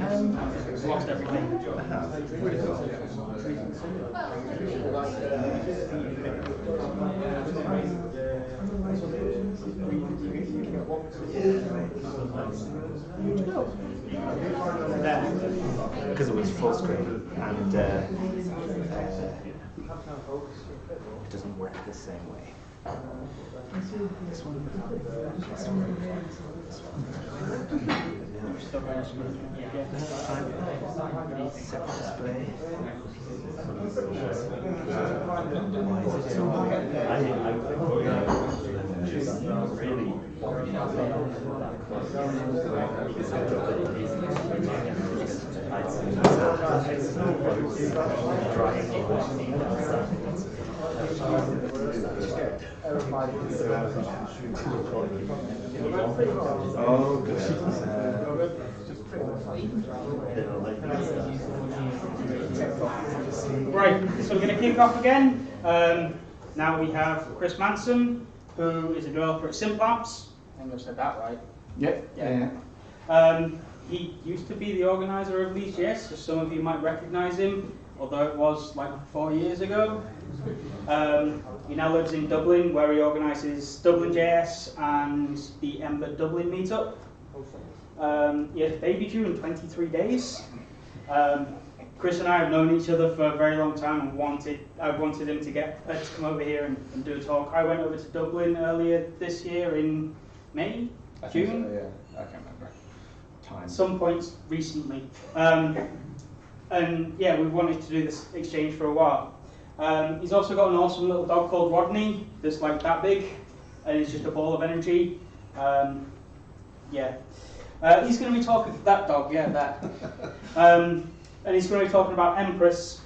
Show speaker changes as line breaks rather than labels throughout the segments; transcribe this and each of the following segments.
It's lost everything.
Because it was full screen and it doesn't work the same way. This one. Separate display. Why is it so hard? Really. Oh, good.
Right, so we're going to kick off again. Now we have Chris Manson, who is a developer at Simplabs. I think I've said that right.
Yeah.
He used to be the organizer of LeedsJS, so some of you might recognize him, although it was like 4 years ago. He now lives in Dublin, where he organizes Dublin.js and the Ember Dublin meetup. He had a baby due in 23 days. Chris and I have known each other for a very long time and I wanted him to come over here and do a talk. I went over to Dublin earlier this year in May, June?
So, yeah, I can't remember. Time.
Some points recently. And yeah, we've wanted to do this exchange for a while. He's also got an awesome little dog called Rodney that's like that big, and he's just a ball of energy. Yeah. He's going to be talking, that dog, yeah, that. And he's going to be talking about Empress,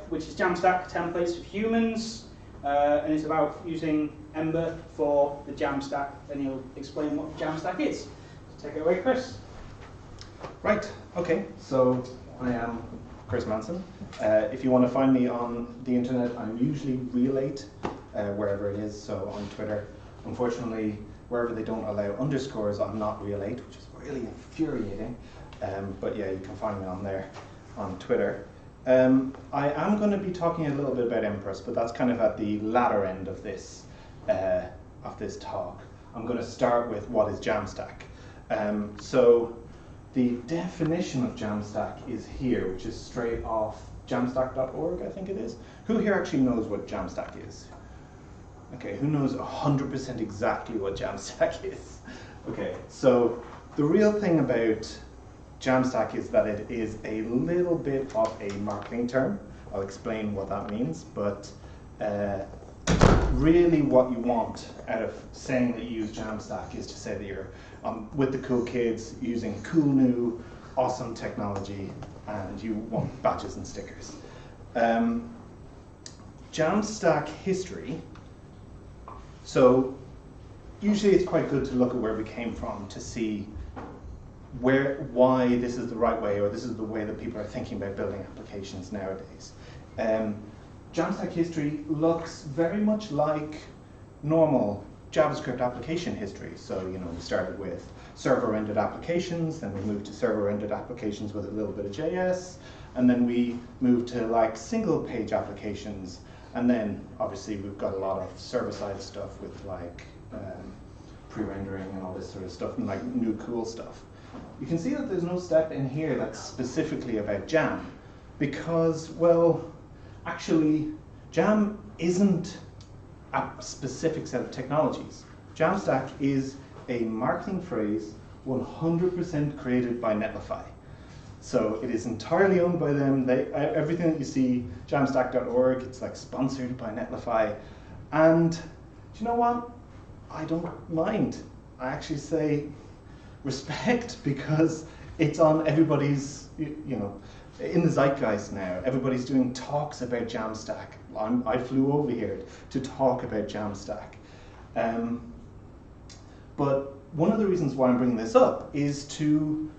which is Jamstack templates for humans, and it's about using Ember for the Jamstack, and he'll explain what Jamstack is. So take it away, Chris.
Right, okay, so I am Chris Manson. If you want to find me on the internet, I'm usually relate, wherever it is, so on Twitter. Unfortunately, wherever they don't allow underscores, I'm not relate, which is really infuriating. But yeah, you can find me on there, on Twitter. I am going to be talking a little bit about Empress, but that's kind of at the latter end of this talk. I'm going to start with what is Jamstack. So the definition of Jamstack is here, which is straight off jamstack.org, I think it is. Who here actually knows what Jamstack is? Okay, who knows 100% exactly what Jamstack is? Okay, so the real thing about Jamstack is that it is a little bit of a marketing term. I'll explain what that means, but really what you want out of saying that you use Jamstack is to say that you're with the cool kids using cool new awesome technology and you want badges and stickers. Jamstack history. So usually it's quite good to look at where we came from to see why this is the right way, or this is the way that people are thinking about building applications nowadays. Jamstack history looks very much like normal JavaScript application history. So, you know, we started with server-rendered applications, then we moved to server-rendered applications with a little bit of JS, and then we moved to like single-page applications, and then obviously we've got a lot of server-side stuff with like pre-rendering and all this sort of stuff, and like new cool stuff. You can see that there's no step in here that's specifically about Jam, because, well, actually, Jam isn't a specific set of technologies. Jamstack is a marketing phrase 100% created by Netlify. So it is entirely owned by them. Everything that you see, jamstack.org, it's like sponsored by Netlify. And do you know what? I don't mind. I actually say respect, because it's on everybody's, you know, in the zeitgeist now. Everybody's doing talks about Jamstack. I flew over here to talk about Jamstack. But one of the reasons why I'm bringing this up is to,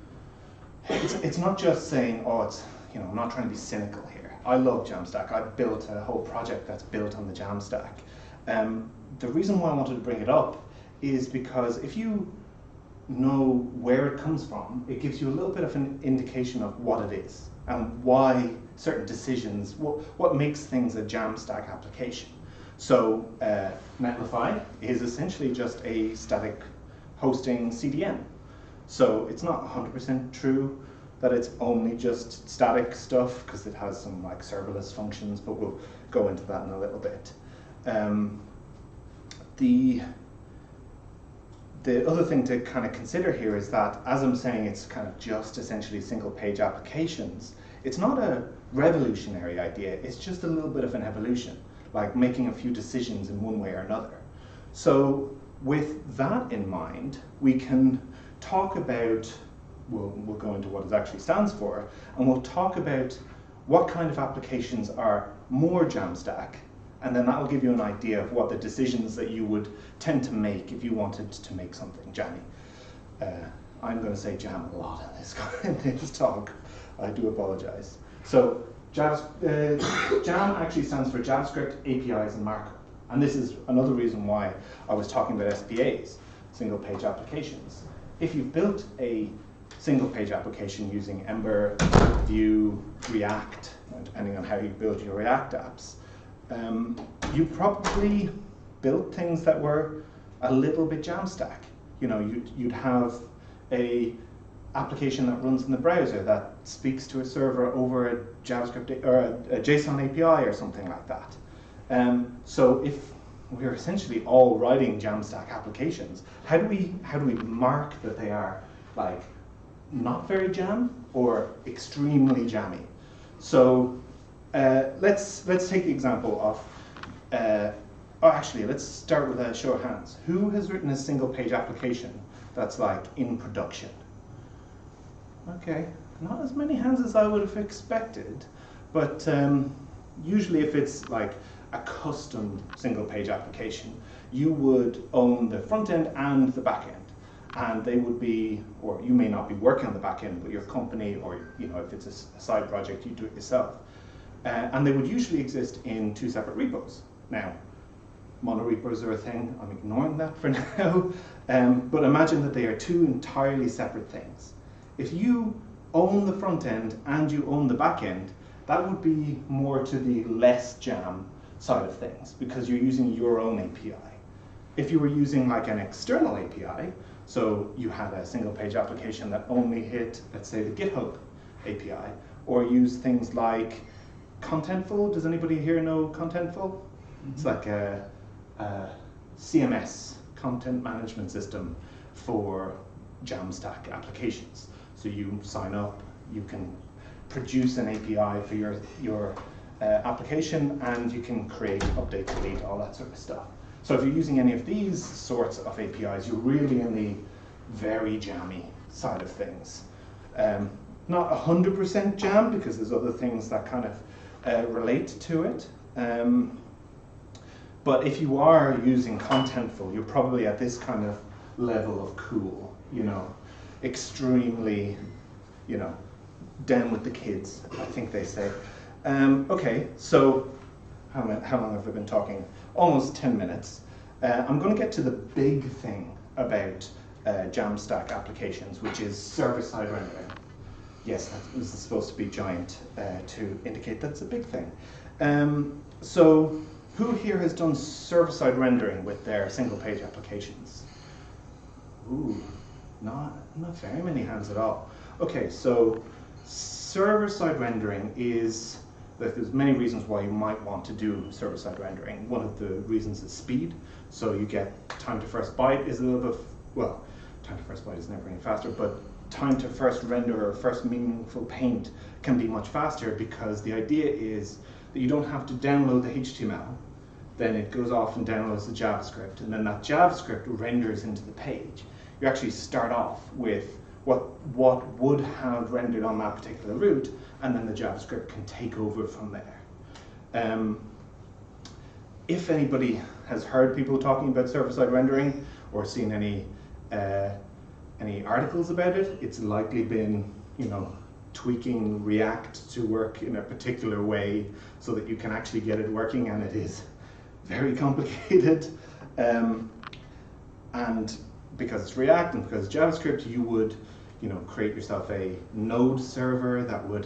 it's not just saying, oh, it's, you know, I'm not trying to be cynical here. I love Jamstack. I've built a whole project that's built on the Jamstack. The reason why I wanted to bring it up is because if you know where it comes from, it gives you a little bit of an indication of what it is and why certain decisions, what makes things a Jamstack application. So Netlify is essentially just a static hosting CDN. So it's not 100% true that it's only just static stuff, because it has some like serverless functions, but we'll go into that in a little bit. The other thing to kind of consider here is that, as I'm saying, it's kind of just essentially single page applications. It's not a revolutionary idea, it's just a little bit of an evolution, like making a few decisions in one way or another. So with that in mind, we can talk about, we'll go into what it actually stands for, and we'll talk about what kind of applications are more Jamstack, and then that will give you an idea of what the decisions that you would tend to make if you wanted to make something jammy. I'm going to say jam a lot in this talk. I do apologize. So jam actually stands for JavaScript, APIs, and Markup. And this is another reason why I was talking about SPAs, single page applications. If you've built a single page application using Ember, Vue, React, depending on how you build your React apps, you probably built things that were a little bit Jamstack. You know, you'd have a application that runs in the browser that speaks to a server over a JavaScript or a JSON API or something like that. So if we're essentially all writing Jamstack applications, how do we mark that they are like not very jam or extremely jammy? So let's take the example of, actually let's start with a show of hands. Who has written a single page application that's like in production? Okay, not as many hands as I would have expected, but usually if it's like a custom single page application, you would own the front end and the back end. And they would be, or you may not be working on the back end, but your company, or you know, if it's a side project, you do it yourself. And they would usually exist in two separate repos. Now, monorepos are a thing, I'm ignoring that for now, but imagine that they are two entirely separate things. If you own the front end and you own the back end, that would be more to the less jam side of things, because you're using your own API. If you were using like an external API, so you had a single page application that only hit, let's say, the GitHub API, or use things like Contentful. Does anybody here know Contentful? Mm-hmm. It's like a CMS, content management system, for Jamstack applications. So you sign up, you can produce an API for your application, and you can create, update, delete, all that sort of stuff. So if you're using any of these sorts of APIs, you're really in the very jammy side of things. Not 100% jam, because there's other things that kind of relate to it. But if you are using Contentful, you're probably at this kind of level of cool, you know, extremely, you know, down with the kids, I think they say. Okay, so how long have I been talking? Almost 10 minutes. I'm going to get to the big thing about Jamstack applications, which is server-side rendering. Yes, this is supposed to be giant to indicate that's a big thing. So who here has done server-side rendering with their single-page applications? Ooh, not very many hands at all. Okay, so server-side rendering is, there's many reasons why you might want to do server-side rendering. One of the reasons is speed. So you get time to first byte is a little bit, well, time to first byte is never any faster, but time to first render or first meaningful paint can be much faster, because the idea is that you don't have to download the HTML, then it goes off and downloads the JavaScript, and then that JavaScript renders into the page. You actually start off with what would have rendered on that particular route, and then the JavaScript can take over from there. If anybody has heard people talking about server-side rendering or seen any articles about it, it's likely been, you know, tweaking React to work in a particular way so that you can actually get it working, and it is very complicated. And because it's React and because it's JavaScript, you would, create yourself a node server that would,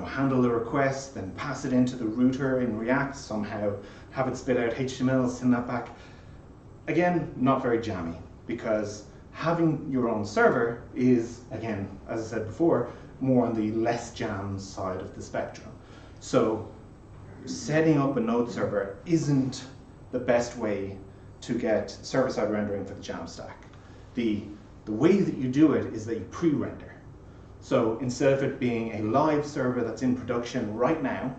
handle the request, then pass it into the router in React, somehow have it spit out HTML, send that back. Again, not very jammy, because having your own server is, again, as I said before, more on the less jam side of the spectrum. So setting up a node server isn't the best way to get server-side rendering for the Jamstack. The way that you do it is that you pre-render. So instead of it being a live server that's in production right now,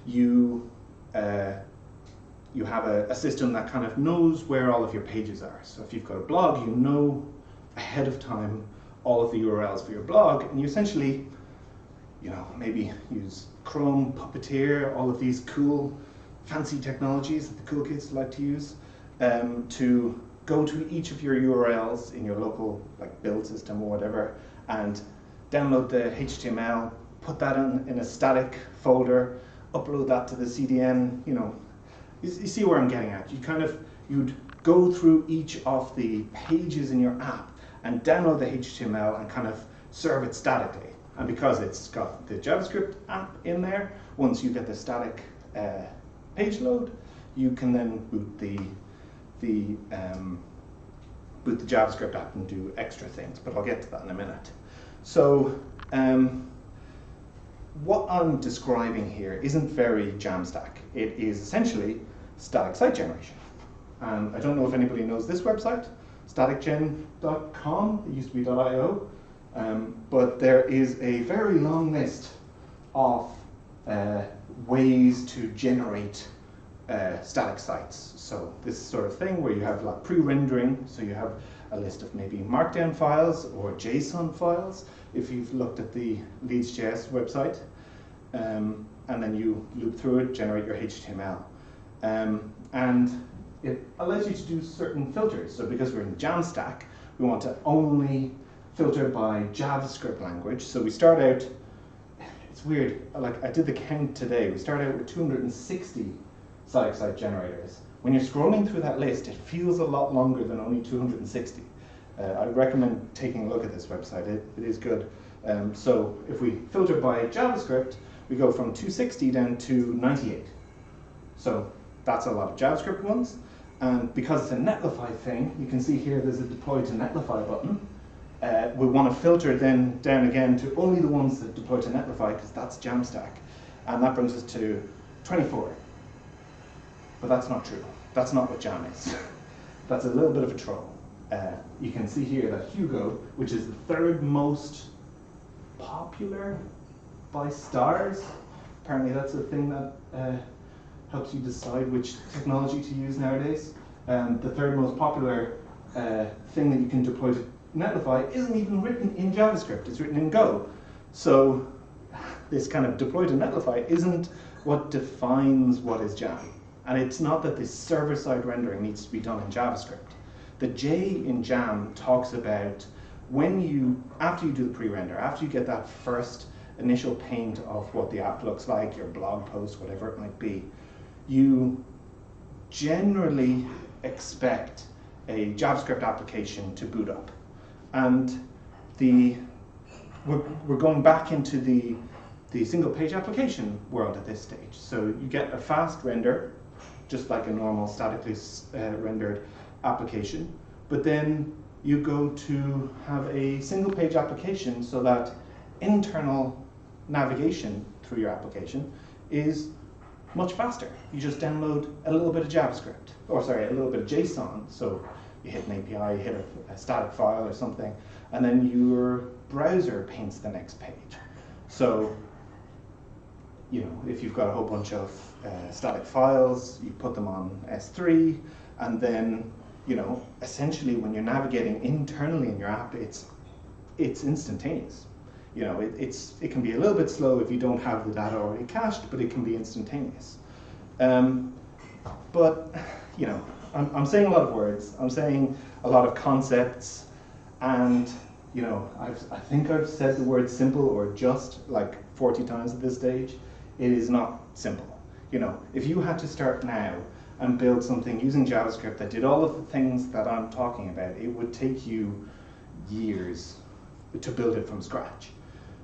you have a system that kind of knows where all of your pages are. So if you've got a blog, you know ahead of time all of the URLs for your blog, and you essentially, maybe use Chrome, Puppeteer, all of these cool, fancy technologies that the cool kids like to use, to go to each of your URLs in your local build system or whatever, and download the HTML, put that in a static folder, upload that to the CDN. You see where I'm getting at. You'd go through each of the pages in your app and download the HTML and kind of serve it statically. And because it's got the JavaScript app in there, once you get the static page load, you can then boot the JavaScript app and do extra things, but I'll get to that in a minute. So what I'm describing here isn't very Jamstack. It is essentially static site generation. And I don't know if anybody knows this website, staticgen.com. It used to be .io. But there is a very long list of ways to generate static sites. So this sort of thing where you have pre-rendering, so you have a list of maybe markdown files or JSON files, if you've looked at the LeedsJS website, and then you loop through it, generate your HTML. And it allows you to do certain filters. So because we're in Jamstack, we want to only filter by JavaScript language. So we start out, it's weird, I did the count today, we start out with 260 static site generators. When you're scrolling through that list, it feels a lot longer than only 260. I'd recommend taking a look at this website, it is good. So if we filter by JavaScript, we go from 260 down to 98. So that's a lot of JavaScript ones. And because it's a Netlify thing, you can see here there's a deploy to Netlify button. We want to filter then down again to only the ones that deploy to Netlify, because that's Jamstack. And that brings us to 24. But that's not true. That's not what Jam is. That's a little bit of a troll. You can see here that Hugo, which is the third most popular by stars, apparently that's a thing that helps you decide which technology to use nowadays. The third most popular thing that you can deploy to Netlify isn't even written in JavaScript, it's written in Go. So this kind of deploy to Netlify isn't what defines what is Jam. And it's not that this server-side rendering needs to be done in JavaScript. The J in Jam talks about after you do the pre-render, after you get that first initial paint of what the app looks like, your blog post, whatever it might be, you generally expect a JavaScript application to boot up. And we're going back into the single page application world at this stage. So you get a fast render, just like a normal statically rendered application, but then you go to have a single page application so that internal navigation through your application is much faster. You just download a little bit of JavaScript, or sorry, a little bit of JSON. So you hit an API, you hit a static file or something, and then your browser paints the next page. So, if you've got a whole bunch of static files, you put them on S3, and then, essentially when you're navigating internally in your app, it's instantaneous. It can be a little bit slow if you don't have the data already cached, but it can be instantaneous. But, I'm saying a lot of words, I'm saying a lot of concepts, and I think I've said the word simple or just 40 times at this stage. It is not simple. If you had to start now and build something using JavaScript that did all of the things that I'm talking about, it would take you years to build it from scratch.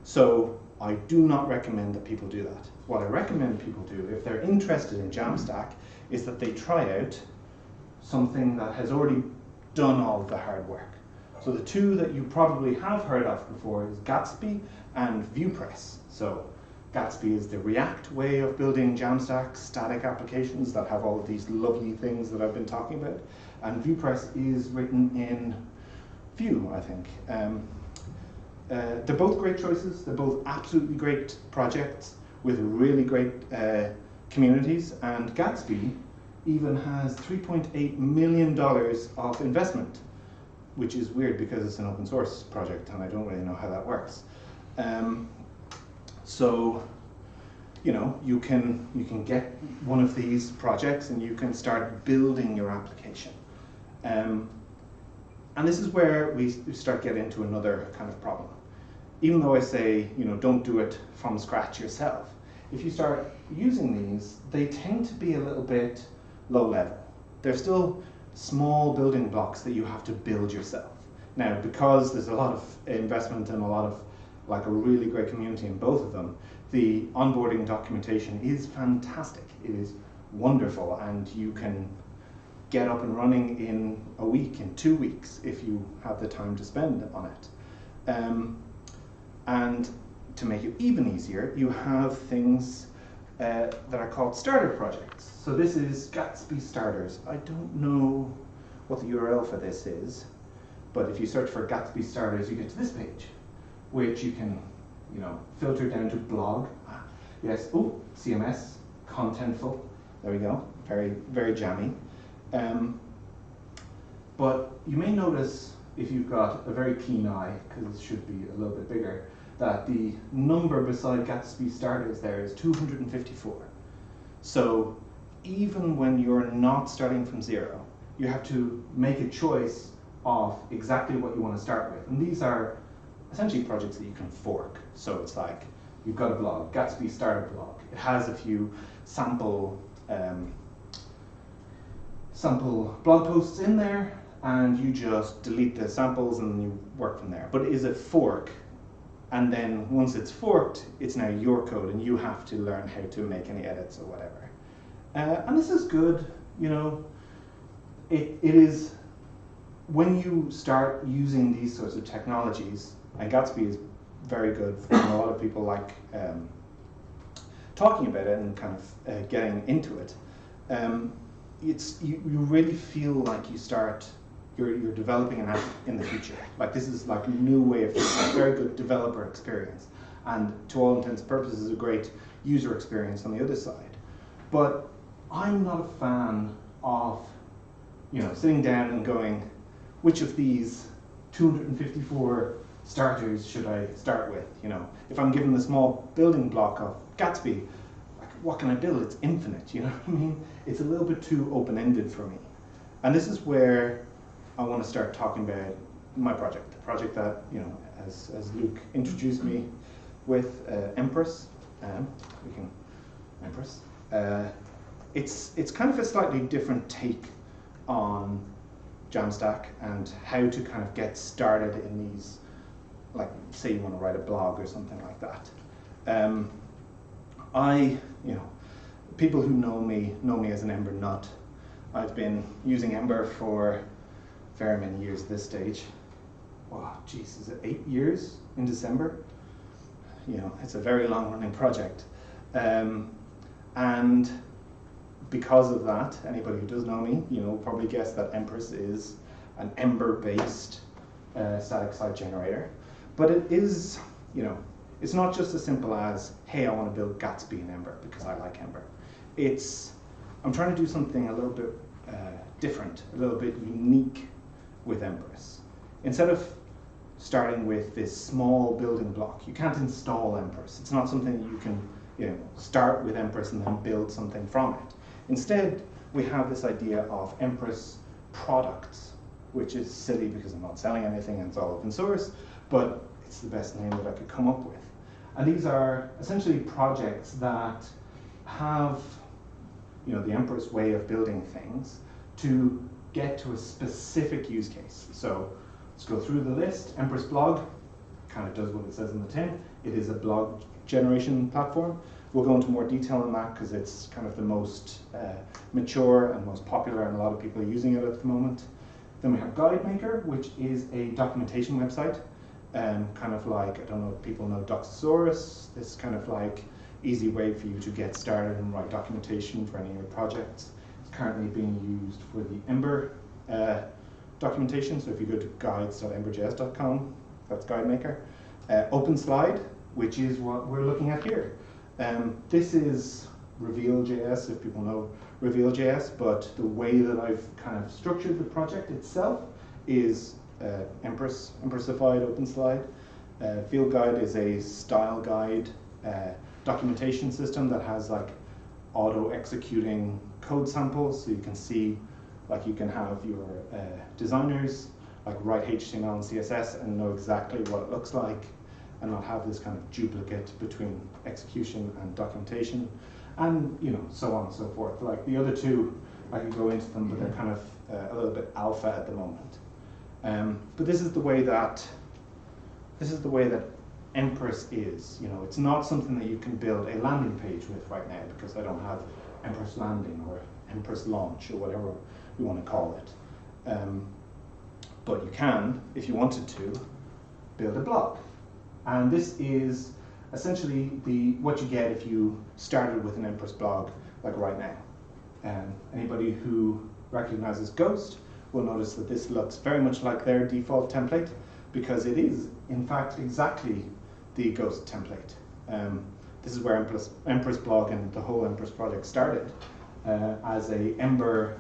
So I do not recommend that people do that. What I recommend people do, if they're interested in Jamstack, is that they try out something that has already done all of the hard work. So the two that you probably have heard of before is Gatsby and VuePress. So Gatsby is the React way of building Jamstack static applications that have all of these lovely things that I've been talking about. And VuePress is written in Vue, I think. They're both great choices. They're both absolutely great projects with really great communities. And Gatsby even has $3.8 million of investment, which is weird because it's an open source project and I don't really know how that works. So, you know, you can get one of these projects and you can start building your application. And this is where we start getting into another kind of problem. Even though I say, you know, don't do it from scratch yourself, if you start using these, they tend to be a little bit low level. They're still small building blocks that you have to build yourself. Now, because there's a lot of investment and a lot of, like, a really great community in both of them, the onboarding documentation is fantastic. It is wonderful, and you can get up and running in a week, in 2 weeks, if you have the time to spend on it. And to make it even easier, you have things that are called starter projects. So this is Gatsby starters. I don't know what the URL for this is, but if you search for Gatsby starters, you get to this page, which you can, you know, filter down to blog. Yes, oh, CMS, contentful. There we go. Very, very jammy. But you may notice, if you've got a very keen eye, because it should be a little bit bigger, that the number beside Gatsby starters there is 254. So even when you're not starting from zero, you have to make a choice of exactly what you want to start with. And these are essentially projects that you can fork. So it's like, you've got a blog, Gatsby starter blog. It has a few sample blog posts in there, and you just delete the samples and you work from there. But it is a fork, and then once it's forked, it's now your code, and you have to learn how to make any edits or whatever. And this is good, you know. It is, when you start using these sorts of technologies, and Gatsby is very good, and a lot of people like talking about it and kind of getting into it. You really feel like you're developing an app in the future. Like, this is like a new way of thinking, a very good developer experience, and to all intents and purposes a great user experience on the other side. But I'm not a fan of, you know, sitting down and going, which of these 254 starters should I start with? You know, if I'm given the small building block of Gatsby, like, what can I build? It's infinite, you know what I mean? It's a little bit too open-ended for me. And this is where I want to start talking about my project, the project that, you know, as Luke introduced me with, Empress. Empress. It's kind of a slightly different take on Jamstack and how to kind of get started in these, like, say you want to write a blog or something like that. You know, people who know me as an Ember nut. I've been using Ember for very many years at this stage. Wow, geez, is it 8 years in December? You know, it's a very long running project. And because of that, anybody who does know me, you know, probably guess that Empress is an Ember-based static site generator. But it is, you know, it's not just as simple as, hey, I want to build Gatsby in Ember because I like Ember. I'm trying to do something a little bit different, a little bit unique with Empress. Instead of starting with this small building block, you can't install Empress. It's not something that you can, you know, start with Empress and then build something from it. Instead, we have this idea of Empress products, which is silly because I'm not selling anything and it's all open source, but it's the best name that I could come up with. And these are essentially projects that have the Empress way of building things to get to a specific use case. So let's go through the list. empress-blog kind of does what it says in the tin. It is a blog generation platform. We'll go into more detail on that because it's kind of the most mature and most popular, and a lot of people are using it at the moment. Then we have GuideMaker, which is a documentation website, kind of like, I don't know if people know Doxosaurus, this kind of like easy way for you to get started and write documentation for any of your projects. It's currently being used for the Ember documentation, so if you go to guides.emberjs.com, that's GuideMaker. OpenSlide, which is what we're looking at here. This is Reveal.js, if people know Reveal.js, but the way that I've kind of structured the project itself is Empressified OpenSlide. Field Guide is a style guide documentation system that has like auto-executing code samples, so you can see, like you can have your designers like write HTML and CSS and know exactly what it looks like, and not have this kind of duplicate between execution and documentation, and so on and so forth. Like the other two, I could go into them, but they're kind of a little bit alpha at the moment. But this is the way that Empress is. It's not something that you can build a landing page with right now, because I don't have Empress Landing or Empress Launch or whatever we want to call it. But you can, if you wanted to, build a blog. And this is essentially what you get if you started with an Empress blog, like right now. Anybody who recognizes Ghost will notice that this looks very much like their default template, because it is, in fact, exactly the Ghost template. This is where Empress blog and the whole Empress project started, as a Ember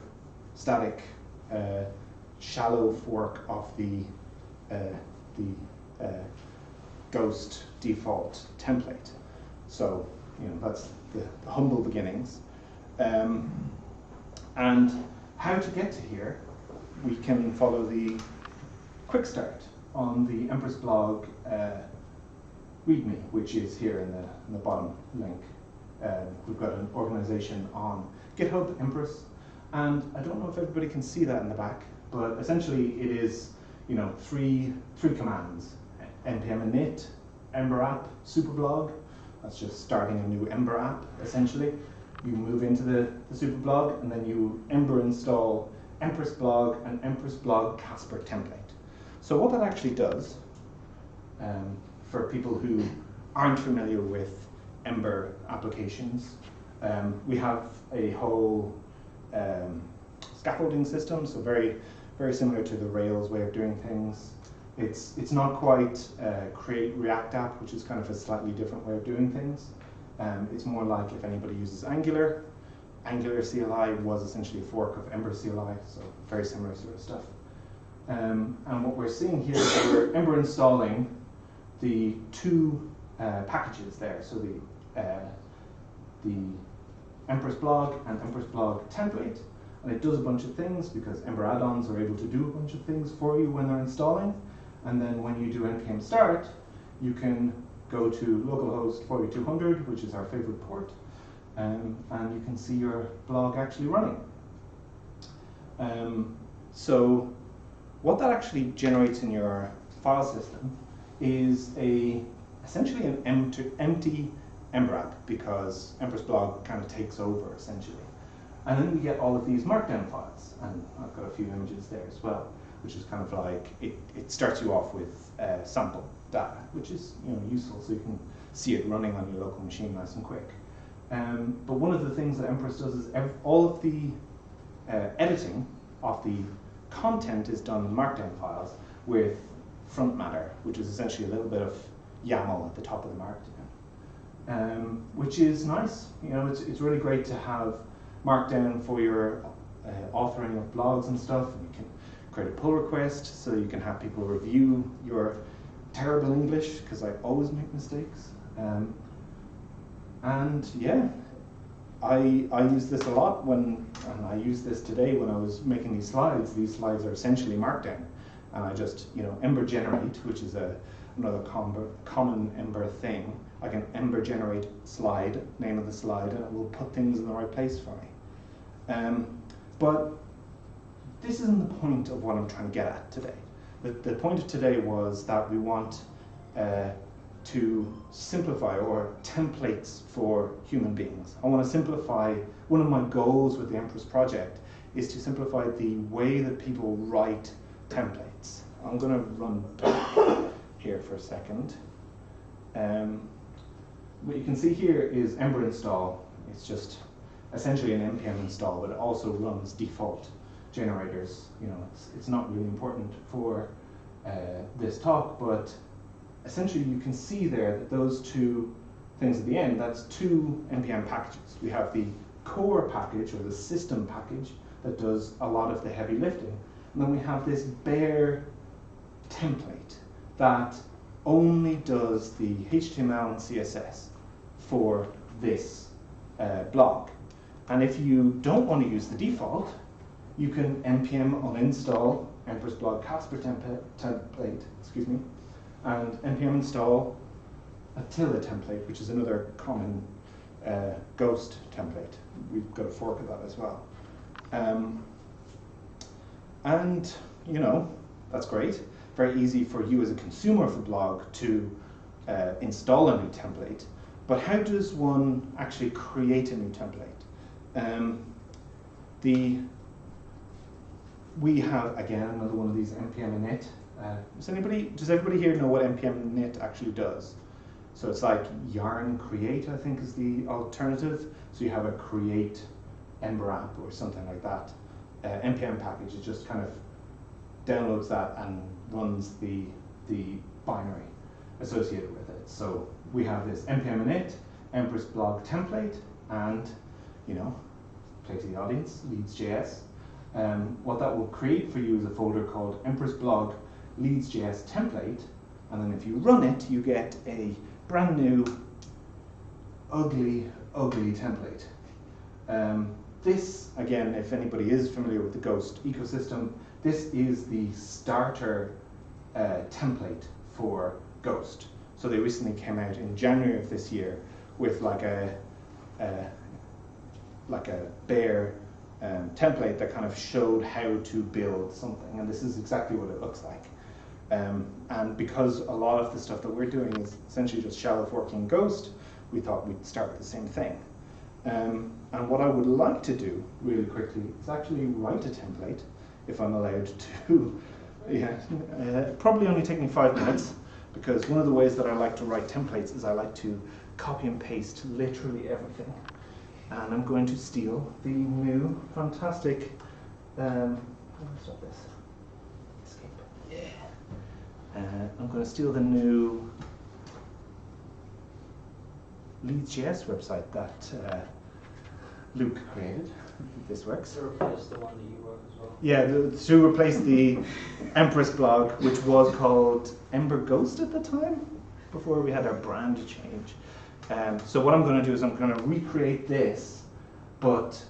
static shallow fork of the Ghost default template. So that's the humble beginnings. And how to get to here, we can follow the quick start on the Empress blog README, which is here in the bottom link. We've got an organization on GitHub, Empress, and I don't know if everybody can see that in the back, but essentially it is three commands: npm init, Ember app, superblog. That's just starting a new Ember app, essentially. You move into the superblog, and then you Ember install Empress blog and Empress blog Casper template. So what that actually does, for people who aren't familiar with Ember applications, we have a whole scaffolding system, so very, very similar to the Rails way of doing things. It's not quite create React app, which is kind of a slightly different way of doing things. It's more like if anybody uses Angular. Angular CLI was essentially a fork of Ember CLI, so very similar sort of stuff. And what we're seeing here is that we're Ember installing the two packages there, so the Empress blog and Empress blog template, and it does a bunch of things because Ember add-ons are able to do a bunch of things for you when they're installing. And then when you do npm start, you can go to localhost 4200, which is our favorite port, and you can see your blog actually running. So what that actually generates in your file system is essentially an empty Ember app, because Empress blog kind of takes over essentially. And then we get all of these markdown files, and I've got a few images there as well, which is kind of like, it starts you off with sample data, which is useful, so you can see it running on your local machine nice and quick. But one of the things that Empress does is all of the editing of the content is done in markdown files with front matter, which is essentially a little bit of YAML at the top of the markdown, which is nice. It's really great to have markdown for your authoring of blogs and stuff. You can create a pull request so you can have people review your terrible English, because I always make mistakes. And yeah, I use this a lot and I use this today when I was making these slides. These slides are essentially markdown, and I just Ember generate, which is another common Ember thing. I can Ember generate slide, name of the slide, and it will put things in the right place for me. But this isn't the point of what I'm trying to get at today. The point of today was that we want to simplify, or templates for human beings. I want to simplify, one of my goals with the Empress project is to simplify the way that people write templates. I'm going to run back here for a second. What you can see here is Ember install. It's just essentially an npm install, but it also runs default generators. You know, it's not really important for this talk, but essentially you can see there that those two things at the end, that's two npm packages. We have the core package, or the system package, that does a lot of the heavy lifting. And then we have this bare template that only does the HTML and CSS for this blog. And if you don't want to use the default, you can npm uninstall empress-blog Casper template, excuse me, and npm install Attila template, which is another common Ghost template. We've got a fork of that as well. And, you know, that's great. Very easy for you as a consumer of the blog to install a new template. But how does one actually create a new template? We have, again, another one of these npm init. Does everybody here know what npm init actually does? So it's like yarn create, I think, is the alternative. So you have a create Ember app or something like that. npm package, it just kind of downloads that and runs the binary associated with it. So we have this npm init, empress-blog template, and, you know, play to the audience, LeedsJS. What that will create for you is a folder called empress-blog LeedsJS template, and then if you run it, you get a brand new, ugly template. This, again, if anybody is familiar with the Ghost ecosystem, this is the starter template for Ghost. So they recently came out in January of this year with like a bare template that kind of showed how to build something, and this is exactly what it looks like. And because a lot of the stuff that we're doing is essentially just shallow forking Ghost, we thought we'd start with the same thing. And what I would like to do really quickly is actually write a template, if I'm allowed to. Probably only take me 5 minutes, because one of the ways that I like to write templates is I like to copy and paste literally everything. And I'm going to steal the new fantastic, stop this, escape, yeah. I'm going to steal the new LeedsJS website that Luke created. If this works.
To replace the one that you wrote as well.
Yeah, to replace the Empress blog, which was called Ember Ghost at the time, before we had our brand change. So what I'm going to do is I'm going to recreate this, but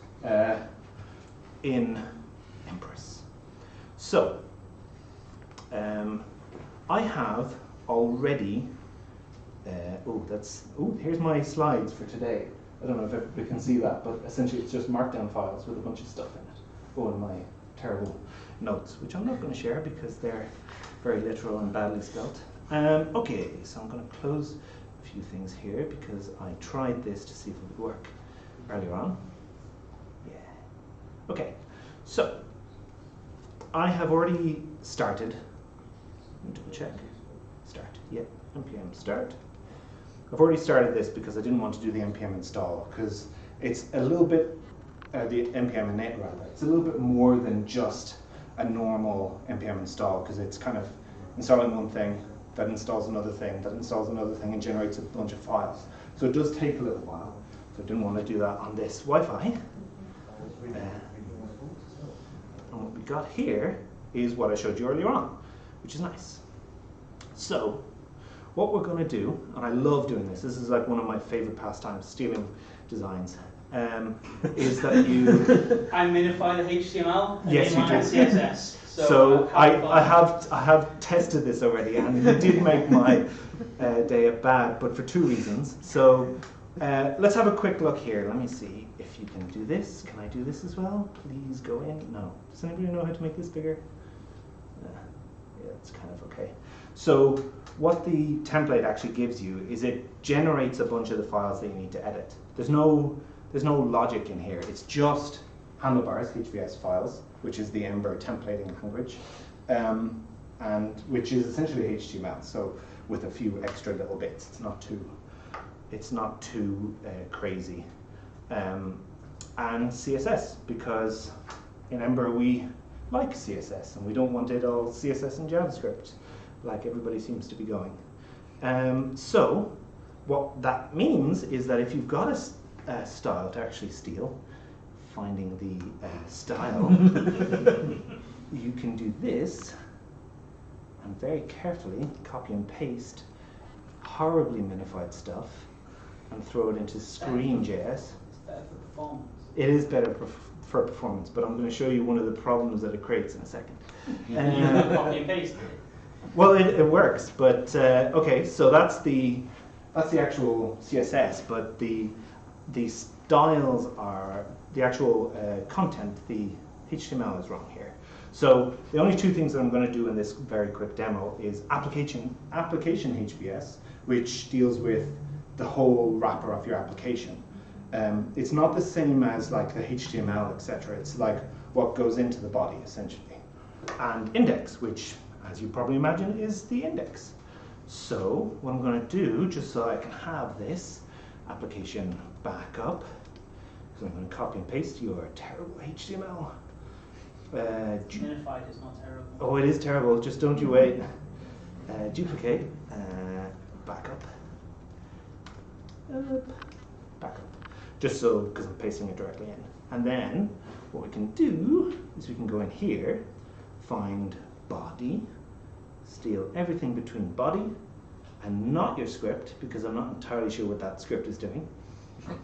in Empress. So I have already. Here's my slides for today. I don't know if everybody can see that, but essentially it's just markdown files with a bunch of stuff in it. And my terrible notes, which I'm not going to share because they're very literal and badly spelt. Okay, so I'm going to close a few things here because I tried this to see if it would work earlier on. Yeah. Okay, so I have already started. Let me double check. Start. Yeah, npm start. I've already started this because I didn't want to do the npm install, because it's a little bit, the npm init rather, it's a little bit more than just a normal npm install, because it's kind of installing one thing, that installs another thing, that installs another thing, and generates a bunch of files. So it does take a little while. So I didn't want to do that on this Wi-Fi. And what we got here is what I showed you earlier on, which is nice. So what we're going to do, and I love doing this, this is like one of my favorite pastimes, stealing designs, is that you...
I minify the HTML and
yes, you do.
CSS.
So I have tested this already, and it did make my day bad, but for 2 reasons. So let's have a quick look here. Let me see if you can do this, can I do this as well? Please go in. No. Does anybody know how to make this bigger? Yeah, it's kind of okay. So what the template actually gives you is it generates a bunch of the files that you need to edit. There's no logic in here. It's just handlebars, HBS files, which is the Ember templating language, and which is essentially HTML. So with a few extra little bits, it's not too crazy. And CSS, because in Ember we like CSS and we don't want it all CSS and JavaScript like everybody seems to be going. So what that means is that if you've got a style to actually steal, finding the style, you can do this and very carefully copy and paste horribly minified stuff and throw it into Screen.js.
It's better for performance.
It is better for performance, but I'm going to show you one of the problems that it creates in a second.
You can copy and paste it.
Well, it works, but okay. So that's the actual CSS, but the styles are the actual content. The HTML is wrong here. So the only two things that I'm going to do in this very quick demo is application HBS, which deals with the whole wrapper of your application. It's not the same as like the HTML, etc. It's like what goes into the body essentially. And index, which, as you probably imagine, is the index. So what I'm going to do, just so I can have this application back up, so I'm going to copy and paste your terrible HTML.
Minified is not terrible.
Oh, it is terrible. Just don't you wait. Duplicate. Back up. Back up. Just so, because I'm pasting it directly in. And then what we can do is we can go in here, find body, steal everything between body and not your script, because I'm not entirely sure what that script is doing.
It'll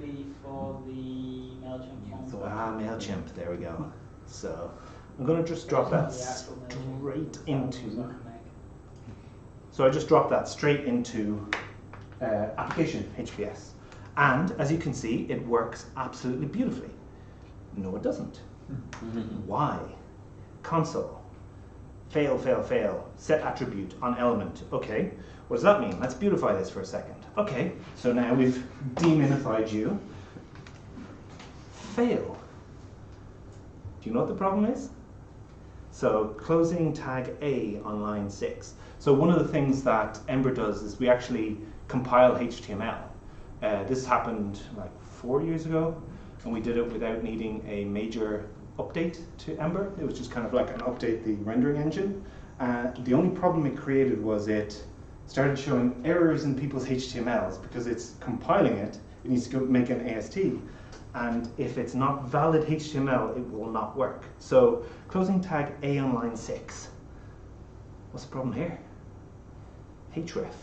be for the MailChimp form.
MailChimp, there we go. So I'm going to just drop that straight into. So I just dropped that straight into application HBS. And as you can see, it works absolutely beautifully. No, it doesn't. Why? Console. Fail, fail, fail. Set attribute on element. Okay, what does that mean? Let's beautify this for a second. Okay, so now we've deminified you. Fail. Do you know what the problem is? So closing tag A on line 6. So one of the things that Ember does is we actually compile HTML. This happened like 4 years ago, and we did it without needing a major update to Ember. It was just kind of like an update the rendering engine. The only problem it created was it started showing errors in people's HTMLs because it's compiling it. It needs to go make an AST. And if it's not valid HTML, it will not work. So closing tag A on line 6. What's the problem here? href.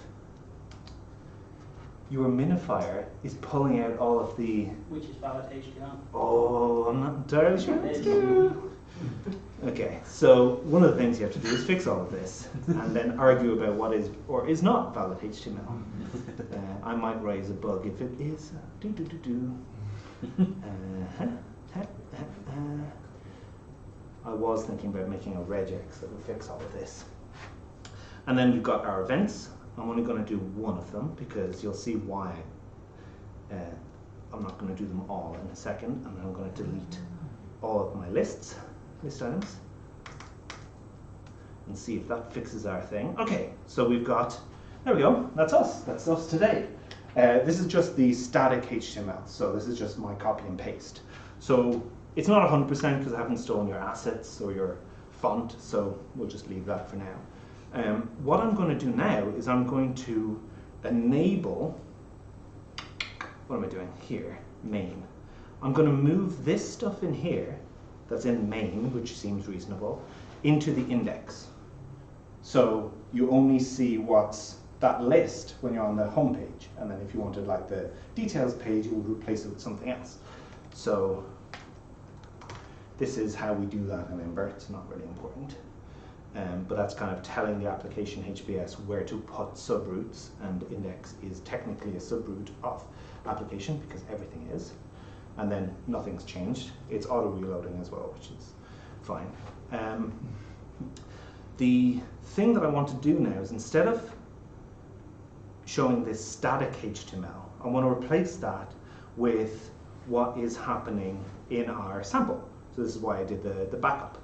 Your minifier is pulling out all of the...
Which is valid HTML.
Oh, I'm not entirely sure. Okay, so one of the things you have to do is fix all of this and then argue about what is or is not valid HTML. I might raise a bug if it is. I was thinking about making a regex that would fix all of this. And then we've got our events. I'm only going to do one of them because you'll see why. I'm not going to do them all in a second, and then I'm going to delete all of my list items and see if that fixes our thing. Okay, so we've got, there we go, that's us today. This is just the static HTML, so this is just my copy and paste. So it's not 100% because I haven't stolen your assets or your font, so we'll just leave that for now. What I'm going to do now is I'm going to enable, what am I doing here? Main. I'm going to move this stuff in here, that's in main, which seems reasonable, into the index. So you only see what's that list when you're on the home page, and then if you wanted like the details page, you would replace it with something else. So this is how we do that in Ember. It's not really important. but that's kind of telling the application HBS where to put subroutes, and index is technically a subroute of application because everything is, and then nothing's changed. It's auto reloading as well, which is fine. The thing that I want to do now is, instead of showing this static HTML, I want to replace that with what is happening in our sample. So this is why I did the backup.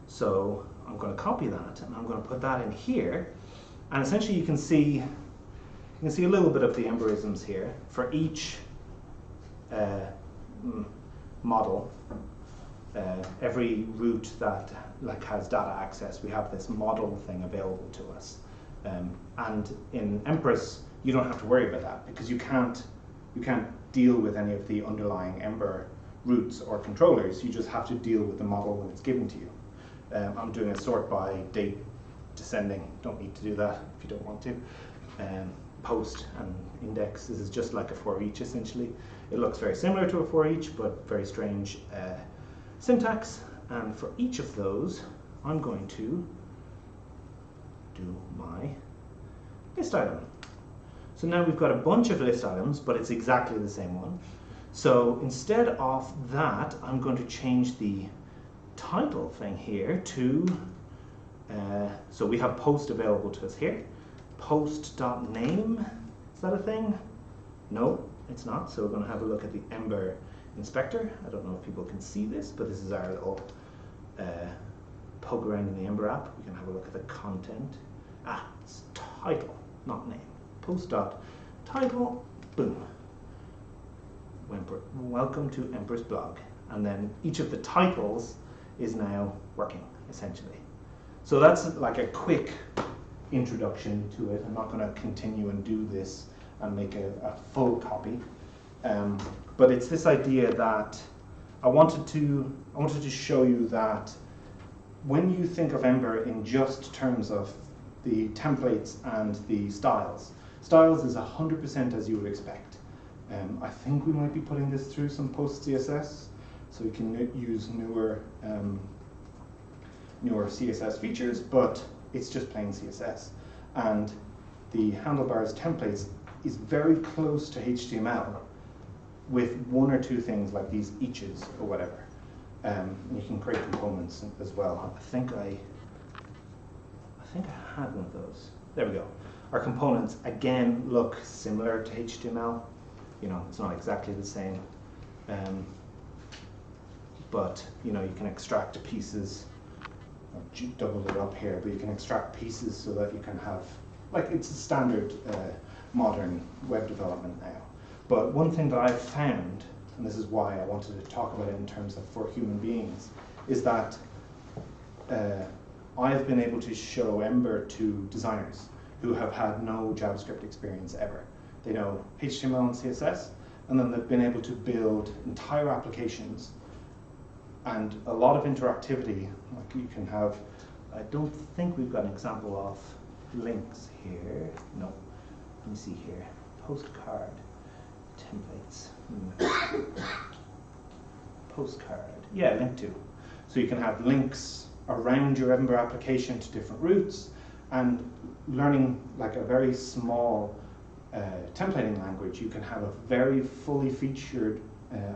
So I'm going to copy that and I'm going to put that in here, and essentially you can see a little bit of the Emberisms here for each model. Every route that has data access, we have this model thing available to us. And in Empress, you don't have to worry about that because you can't deal with any of the underlying Ember routes or controllers. You just have to deal with the model when it's given to you. I'm doing a sort by date descending. Don't need to do that if you don't want to. Post and index. This is just like a for each essentially. It looks very similar to a for each, but very strange syntax. And for each of those, I'm going to do my list item. So now we've got a bunch of list items, but it's exactly the same one. So instead of that, I'm going to change the title thing here to, so we have post available to us here. Post.name, is that a thing? No, it's not. So we're going to have a look at the Ember Inspector. I don't know if people can see this, but this is our little poke around in the Ember app. We can have a look at the content. It's title, not name. Post.title, boom. Welcome to empress-blog. And then each of the titles is now working, essentially. So that's like a quick introduction to it. I'm not going to continue and do this and make a full copy. But it's this idea that I wanted to show you that when you think of Ember in just terms of the templates and the styles, styles is 100% as you would expect. I think we might be putting this through some post CSS, so we can use newer CSS features, but it's just plain CSS. And the handlebars templates is very close to HTML with one or two things like these eaches or whatever. And you can create components as well. I think I had one of those. There we go. Our components again look similar to HTML. You know, it's not exactly the same, but you know, you can extract pieces. I've doubled it up here, but you can extract pieces so that you can have, like, it's a standard modern web development now. But one thing that I've found, and this is why I wanted to talk about it in terms of for human beings, is that I've been able to show Ember to designers who have had no JavaScript experience ever. They know HTML and CSS, and then they've been able to build entire applications and a lot of interactivity. Like you can have, I don't think we've got an example of links here. No, let me see here. Postcard templates. Postcard, yeah, link to. So you can have links around your Ember application to different routes, and learning like a very small templating language, you can have a very fully featured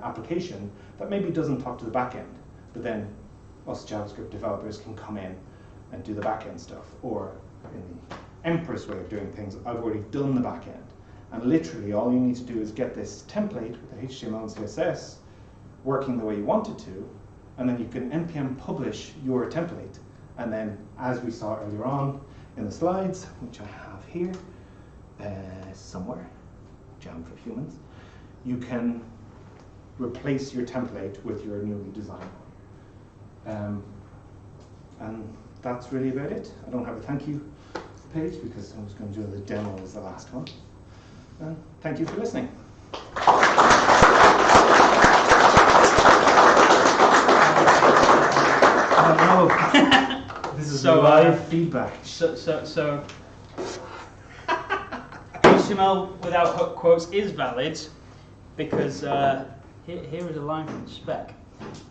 application that maybe doesn't talk to the back end, but then us JavaScript developers can come in and do the back end stuff. Or in the Empress way of doing things, I've already done the back end. And literally all you need to do is get this template with the HTML and CSS working the way you want it to, and then you can npm publish your template. And then, as we saw earlier on in the slides, which I have here, somewhere, Jam for Humans, you can replace your template with your newly designed one. And that's really about it. I don't have a thank you page because I was going to do the demo as the last one. And thank you for listening. This is live feedback.
So HTML without hook quotes is valid because here is a line from the spec,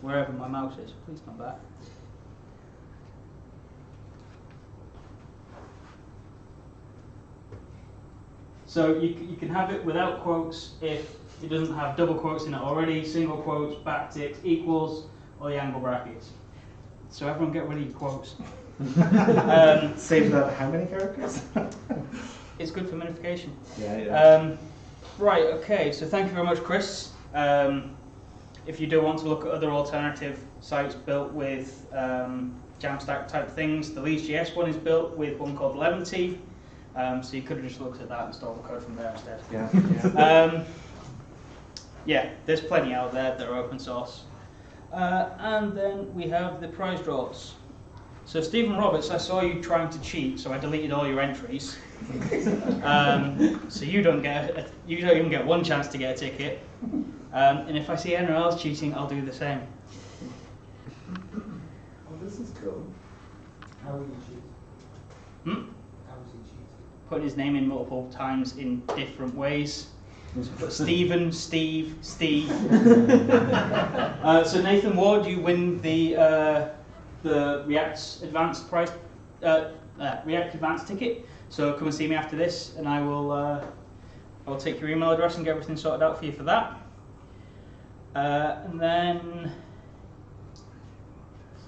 wherever my mouse is. Please come back. So you can have it without quotes if it doesn't have double quotes in it already, single quotes, backticks, equals, or the angle brackets. So everyone get rid of your quotes.
Save that how many characters?
It's good for minification.
Yeah.
Right, okay, so thank you very much, Chris. If you do want to look at other alternative sites built with Jamstack type things, the LeedsJS one is built with one called Lemon-T. So you could have just looked at that and stole the code from there instead.
Yeah.
Yeah, there's plenty out there that are open source. And then we have the prize draws. So Stephen Roberts, I saw you trying to cheat, so I deleted all your entries. So you don't even get one chance to get a ticket. And if I see anyone else cheating, I'll do the same.
Oh, this is cool. How will you cheat? How does he cheat?
Putting his name in multiple times in different ways. So put Stephen, Steve, Steve. So Nathan Ward, you win the React Advanced prize, React Advanced ticket. So come and see me after this, and I will take your email address and get everything sorted out for you for that. And then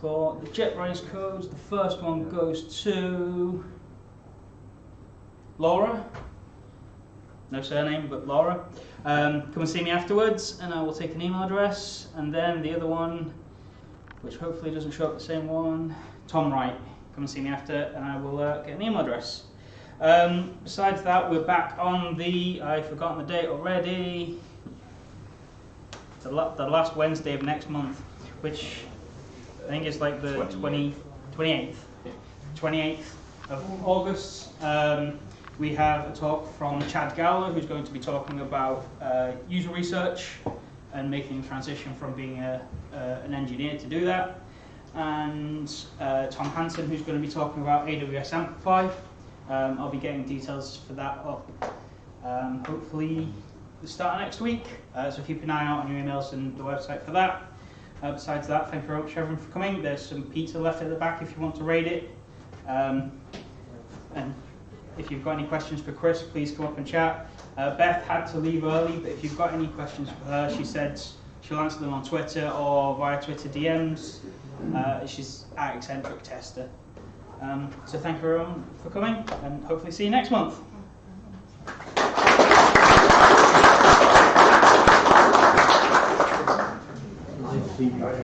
for the JetBrains codes, the first one goes to Laura. No surname, but Laura. Come and see me afterwards, and I will take an email address. And then the other one, which hopefully doesn't show up the same one, Tom Wright. Come and see me after, and I will get an email address. Besides that, we're back on I've forgotten the date already, the last Wednesday of next month, which I think is like the 28th of August. We have a talk from Chad Gowler, who's going to be talking about user research and making the transition from being an engineer to do that. And Tom Hansen, who's going to be talking about AWS Amplify. I'll be getting details for that up hopefully the start of next week. So keep an eye out on your emails and the website for that. Besides that, thank you very much everyone for coming. There's some pizza left at the back if you want to raid it. And if you've got any questions for Chris, please come up and chat. Beth had to leave early, but if you've got any questions for her, she said she'll answer them on Twitter or via Twitter DMs. She's at Eccentric Tester. So thank you everyone for coming, and hopefully see you next month.